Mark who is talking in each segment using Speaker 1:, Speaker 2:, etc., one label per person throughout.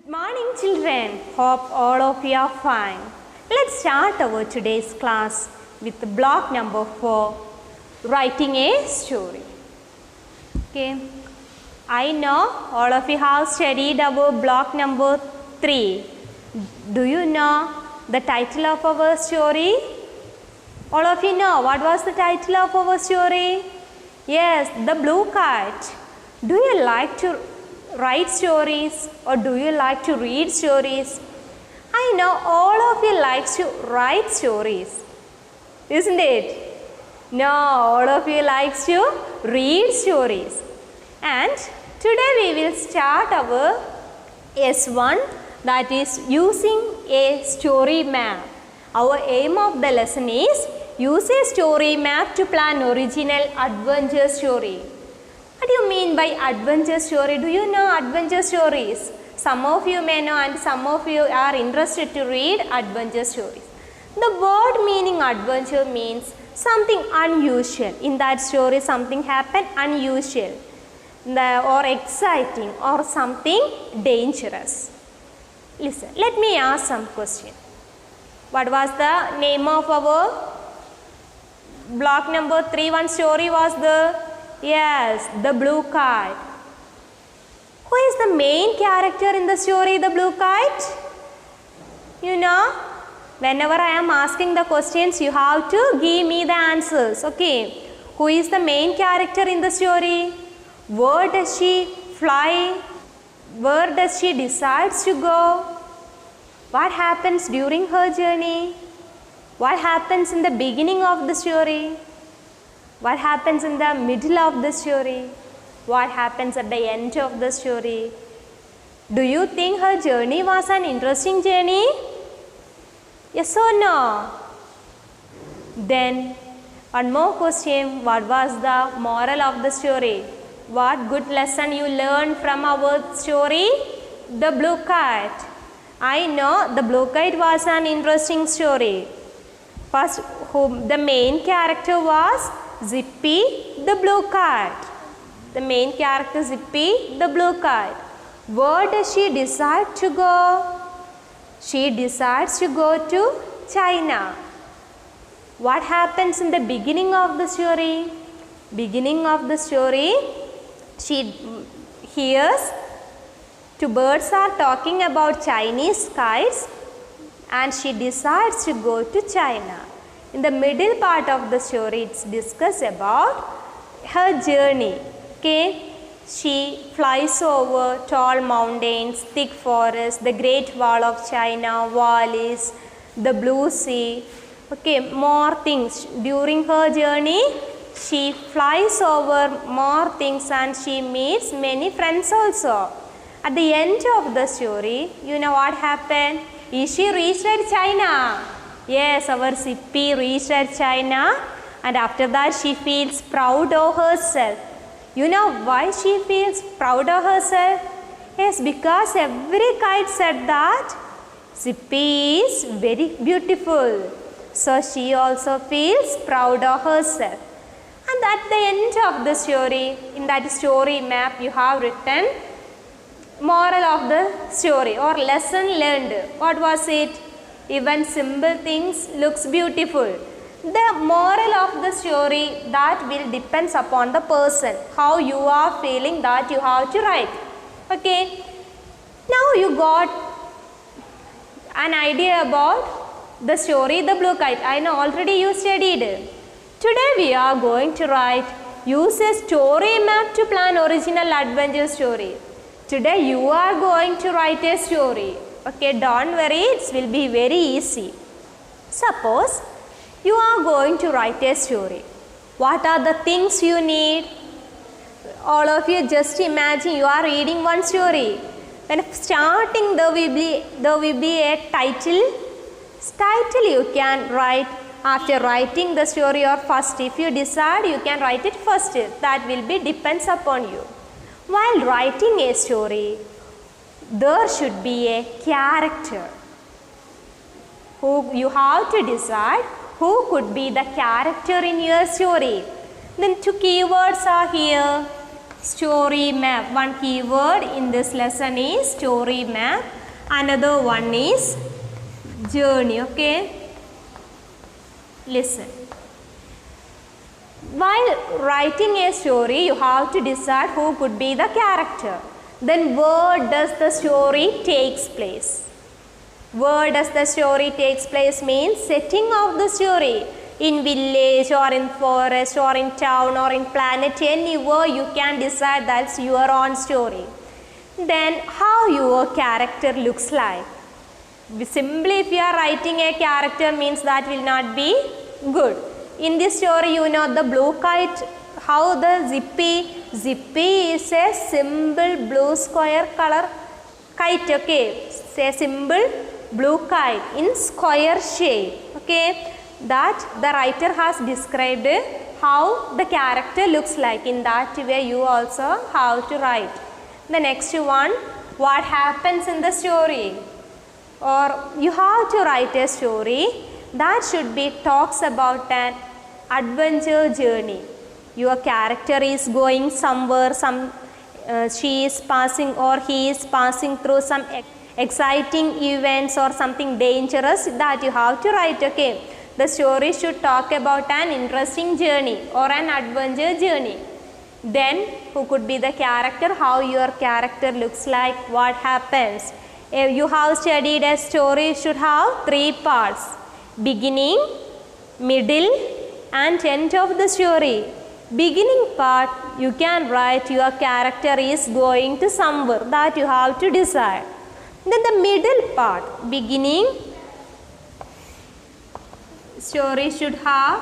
Speaker 1: Good morning children, hope all of you are fine. Let's start our today's class with block number 4, writing a story. Okay, I know all of you have studied our block number 3. Do you know the title of our story? All of you know what was the title of our story? Yes, The Blue Kite. Do you like to write stories or do you like to read stories? I know all of you likes to write stories, isn't it? No, all of you likes to read stories. And today we will start our S1, that is using a story map. Our aim of the lesson is use a story map to plan original adventure story. What do you mean by adventure story? Do you know adventure stories? Some of you may know and some of you are interested to read adventure stories. The word meaning adventure means something unusual. In that story something happened unusual or exciting or something dangerous. Listen, let me ask some question. What was the name of our block number 3? One story was The Blue Kite. Who is the main character in the story The Blue Kite? You know, whenever I am asking the questions, you have to give me the answers. Okay, who is the main character in the story? Where does she fly? Where does she decide to go? What happens during her journey? What happens in the beginning of the story? What happens in the middle of the story? What happens at the end of the story? Do you think her journey was an interesting journey? Yes or no? Then one more question, what was the moral of the story? What good lesson you learned from our story, The Blue Kite? I know The Blue Kite was an interesting story. First, the main character was Zippy the Blue Kite. The main character Zippy the Blue Kite. Where does she decide to go? She decides to go to China. What happens in the beginning of the story? Beginning of the story, she hears two birds are talking about Chinese kites and she decides to go to China. In the middle part of the story, it's discussed about her journey. Okay, she flies over tall mountains, thick forests, the Great Wall of China, valleys, the blue sea. Okay, more things. During her journey, she flies over more things and she meets many friends also. At the end of the story, you know what happened? Is she reached at China? Yes, our Zippy reached at China and after that she feels proud of herself. You know why she feels proud of herself? Yes, because every kite said that Zippy is very beautiful. So she also feels proud of herself. And at the end of the story, in that story map you have written moral of the story or lesson learned. What was it? Even simple things looks beautiful. The moral of the story, that will depends upon the person, how you are feeling, that you have to write. Okay, now you got an idea about the story The Blue Kite. I know already you studied. Today we are going to write, use a story map to plan original adventure story. Today you are going to write a story. Okay, don't worry, it will be very easy. Suppose you are going to write a story. What are the things you need? All of you just imagine you are reading one story. When starting there will be a title. Title you can write after writing the story or first. If you decide you can write it first. That will be depends upon you. While writing a story, there should be a character. Who you have to decide who could be the character in your story. Then two keywords are here. story map. One keyword in this lesson is story map. Another one is journey. Okay. Listen. While writing a story, you have to decide who could be the character. Then where does the story takes place? Where does the story takes place means setting of the story. In village or in forest or in town or in planet, anywhere you can decide that's your own story. Then how your character looks like. Simply if you are writing a character means that will not be good. In this story you know the blue kite, how the Zippy is a simple blue square color kite, okay. It's a simple blue kite in square shape, okay. That the writer has described how the character looks like. In that way you also have to write. The next one, what happens in the story, or you have to write a story that should be talks about an adventure journey. Your character is going somewhere, she is passing or he is passing through some exciting events or something dangerous, that you have to write, okay. The story should talk about an interesting journey or an adventure journey. Then who could be the character, how your character looks like, what happens. If you have studied a story should have 3 parts: beginning, middle and end of the story. Beginning part you can write your character is going to somewhere, that you have to decide. Then the middle part, beginning, story should have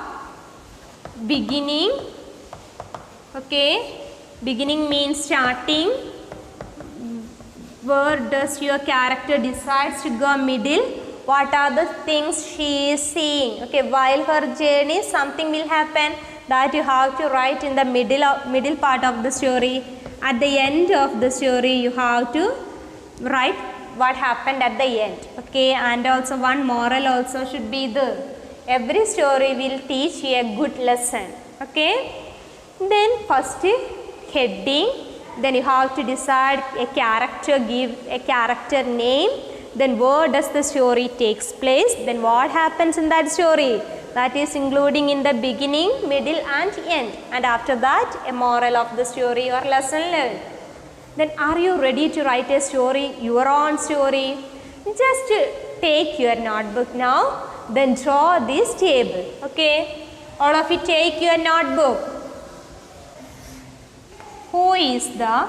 Speaker 1: beginning, okay. Beginning means starting. Where does your character decides to go? Middle, what are the things she is seeing, okay. While her journey something will happen, that you have to write in the middle part of the story. At the end of the story you have to write what happened at the end, okay. And also one moral also should be there. Every story will teach you a good lesson, okay. Then first heading, then you have to decide a character, give a character name, then where does the story takes place, then what happens in that story, that is including in the beginning, middle and end, and after that a moral of the story or lesson learned. Then are you ready to write a story, your own story? Just take your notebook now, then draw this table, okay. All of you take your notebook. Who is the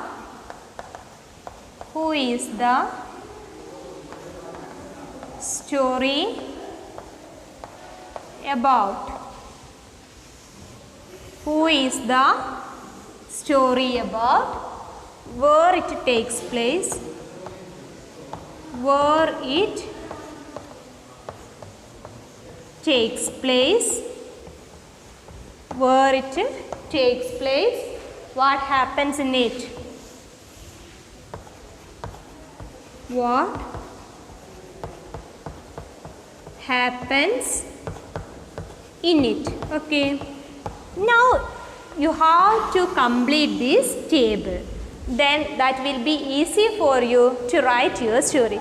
Speaker 1: story about? Who is the story about? Where it takes place? Where it takes place? Where it takes place? What happens in it? What happens in it, okay. Now you have to complete this table, then that will be easy for you to write your story.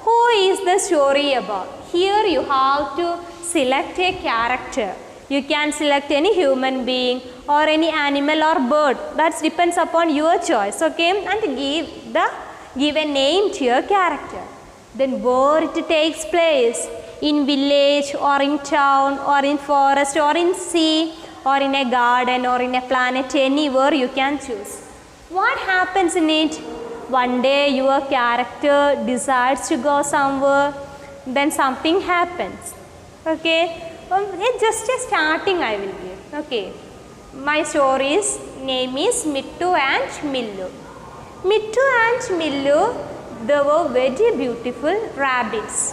Speaker 1: Who is the story about? Here you have to select a character. You can select any human being or any animal or bird, that depends upon your choice, okay. And give a name to your character. Then where it takes place, in village or in town or in forest or in sea or in a garden or in a planet, anywhere you can choose. What happens in it? One day your character decides to go somewhere, then something happens, okay. Just a starting I will give, okay. My story's name is Mittu and Millu. Mittu and Millu, they were very beautiful rabbits.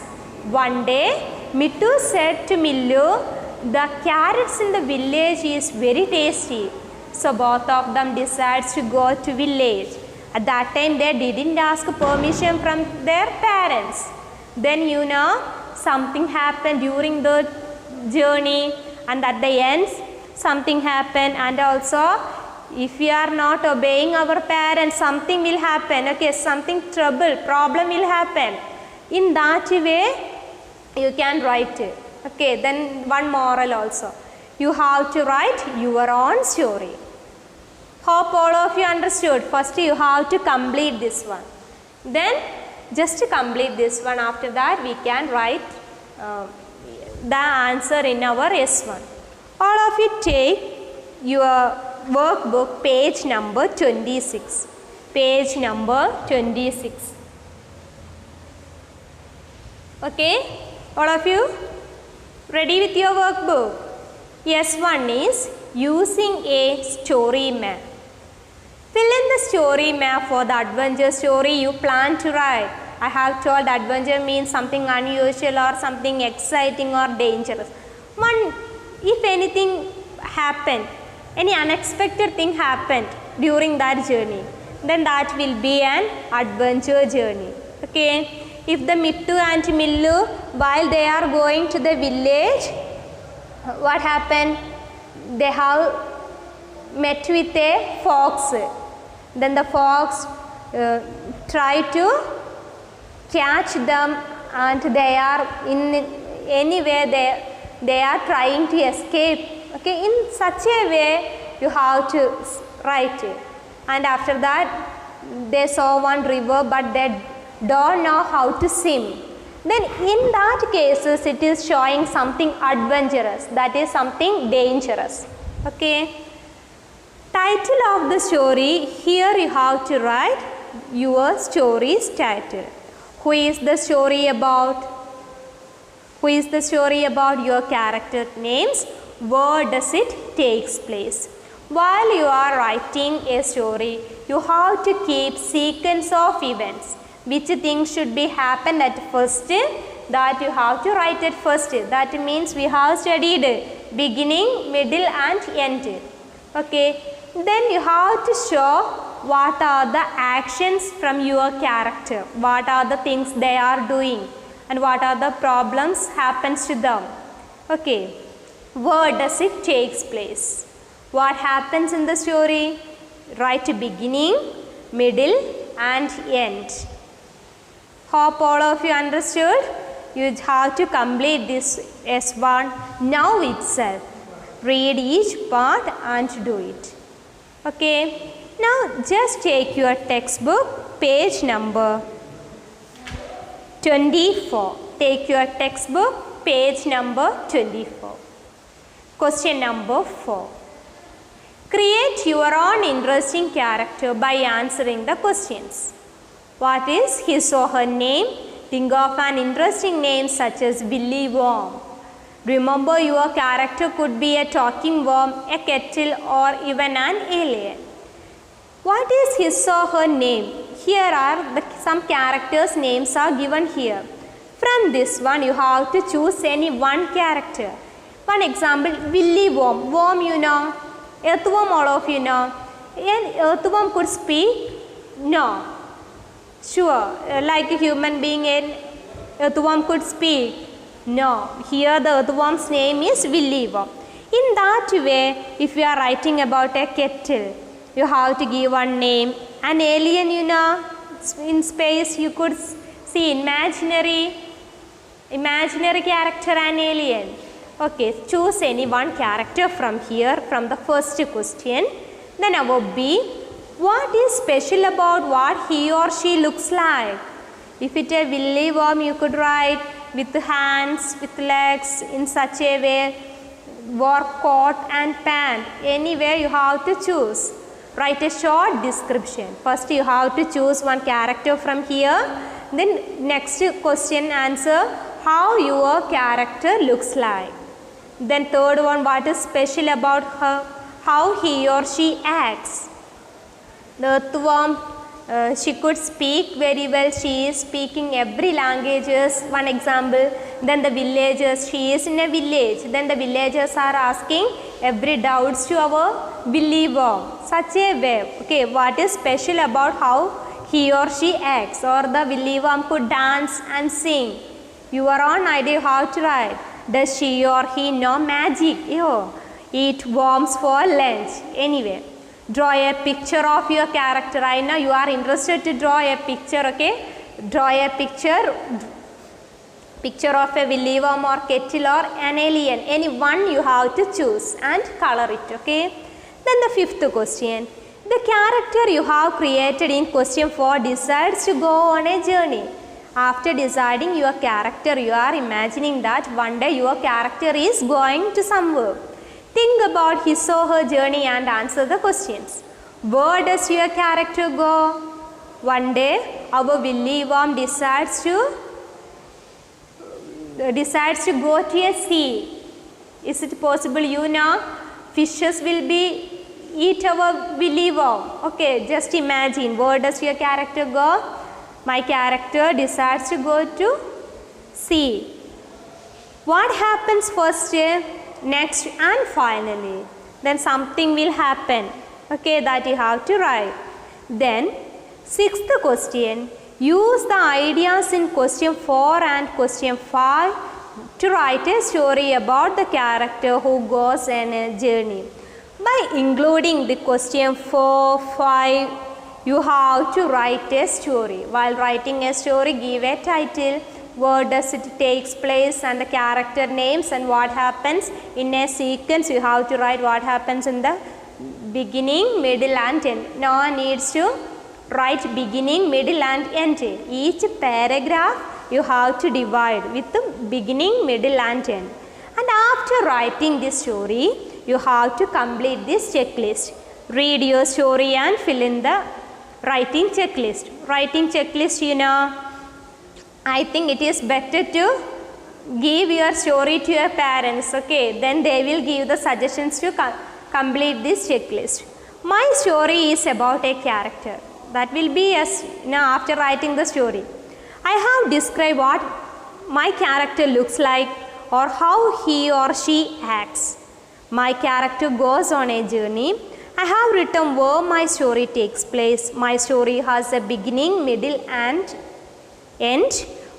Speaker 1: One day Mittu said to Millu, the carrots in the village is very tasty. So both of them decides to go to village. At that time they didn't ask permission from their parents. Then you know something happened during the journey, and at the end something happened, and also If we are not obeying our parents, something will happen. Okay, something problem will happen. In that way, you can write it. Okay, then one moral also. You have to write your own story. Hope all of you understood. First, you have to complete this one. Then, just to complete this one, after that, we can write the answer in our S1. All of you take your workbook, page number 26. Page number 26. Okay, all of you ready with your workbook? S1 is using a story map. Fill in the story map for the adventure story you plan to write. I have told adventure means something unusual or something exciting or dangerous. If anything happened, any unexpected thing happened during that journey, then that will be an adventure journey. Okay. If the Mittu and Millu, while they are going to the village, what happened? They have met with a fox. Then the fox tried to catch them, and they are in any way they are trying to escape. Okay, in such a way you have to write it. And after that, they saw one river, but they don't know how to swim. Then in that cases, it is showing something adventurous, that is something dangerous. Okay. Title of the story, here you have to write your story's title. Who is the story about? Who is the story about? Your character names. Where does it takes place? While you are writing a story, you have to keep sequence of events. Which things should be happen at first, that you have to write it first. That means we have studied beginning, middle and end. Okay. Then you have to show what are the actions from your character. What are the things they are doing and what are the problems happens to them. Okay. Where does it takes place? What happens in the story? Write beginning, middle and end. Hope all of you understood. You have to complete this S1 now itself. Read each part and do it. Okay. Now just take your textbook, page number 24. Take your textbook, page number 24. Question number 4. Create your own interesting character by answering the questions. What is his or her name? Think of an interesting name such as Willy Worm. Remember, your character could be a talking worm, a kettle or even an alien. What is his or her name? Here are some characters' names are given here. From this one, you have to choose any one character. One example, Willy Worm. Worm you know. Earthworm all of you know. An earthworm could speak? No. Sure, like a human being, an earthworm could speak? No. Here the earthworm's name is Willy Worm. In that way, if you are writing about a kettle, you have to give one name. An alien, you know, in space you could see imaginary character, an alien. Okay, choose any one character from here, from the first question. Then our B. What is special about what he or she looks like? If it is a Willy Worm, you could write with hands, with legs, in such a way, wore coat and pant. Anywhere you have to choose. Write a short description. First you have to choose one character from here. Then next question answer how your character looks like. Then third one, what is special about her, how he or she acts. The earthworm, she could speak very well. She is speaking every languages. One example. Then the villagers, she is in a village. Then the villagers are asking every doubts to our Willy Worm. Such a way. Okay, what is special about how he or she acts? Or the Willy Worm could dance and sing. Your own idea how to write. Does she or he know magic? Eat worms for lunch. Anyway. Draw a picture of your character. I know you are interested to draw a picture, okay? Draw a picture of a willyworm or kettle or an alien. Any one you have to choose and color it, okay? Then the fifth question. The character you have created in question 4 decides to go on a journey. After deciding your character, you are imagining that one day your character is going to somewhere. Think about his or her journey and answer the questions. Where does your character go? One day our willyworm decides to go to a sea. Is it possible? You know, fishes will be eat our willyworm. Okay, just imagine, where does your character go? My character decides to go to sea. What happens first, next and finally? Then something will happen, okay, that you have to write. Then sixth question. Use the ideas in question 4 and question 5 to write a story about the character who goes on a journey. By including the question 4, 5, you have to write a story. While writing a story, give a title, where does it takes place and the character names and what happens. In a sequence, you have to write what happens in the beginning, middle and end. No one needs to write beginning, middle and end. Each paragraph you have to divide with the beginning, middle and end. And after writing this story, you have to complete this checklist. Read your story and fill in the writing checklist. Writing checklist, you know, I think it is better to give your story to your parents, okay? Then they will give the suggestions to complete this checklist. My story is about a character. That will be as now after writing the story. I have described what my character looks like or how he or she acts. My character goes on a journey. I have written where my story takes place. My story has a beginning, middle and end.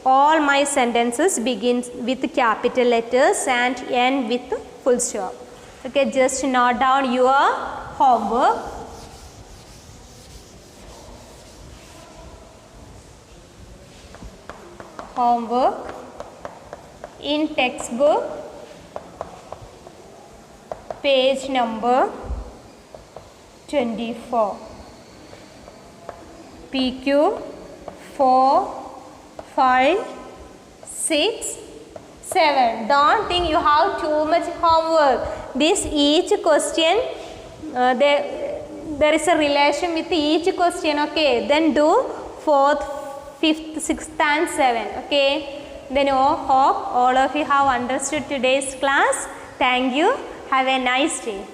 Speaker 1: All my sentences begin with capital letters and end with full stop. Okay, just note down your homework. Homework in textbook, page number 24. PQ 4, 5, 6, 7. Don't think you have too much homework. This each question, there is a relation with each question, okay? Then do 4th, 5th, 6th and 7th, okay? Then hope all of you have understood today's class. Thank you. Have a nice day.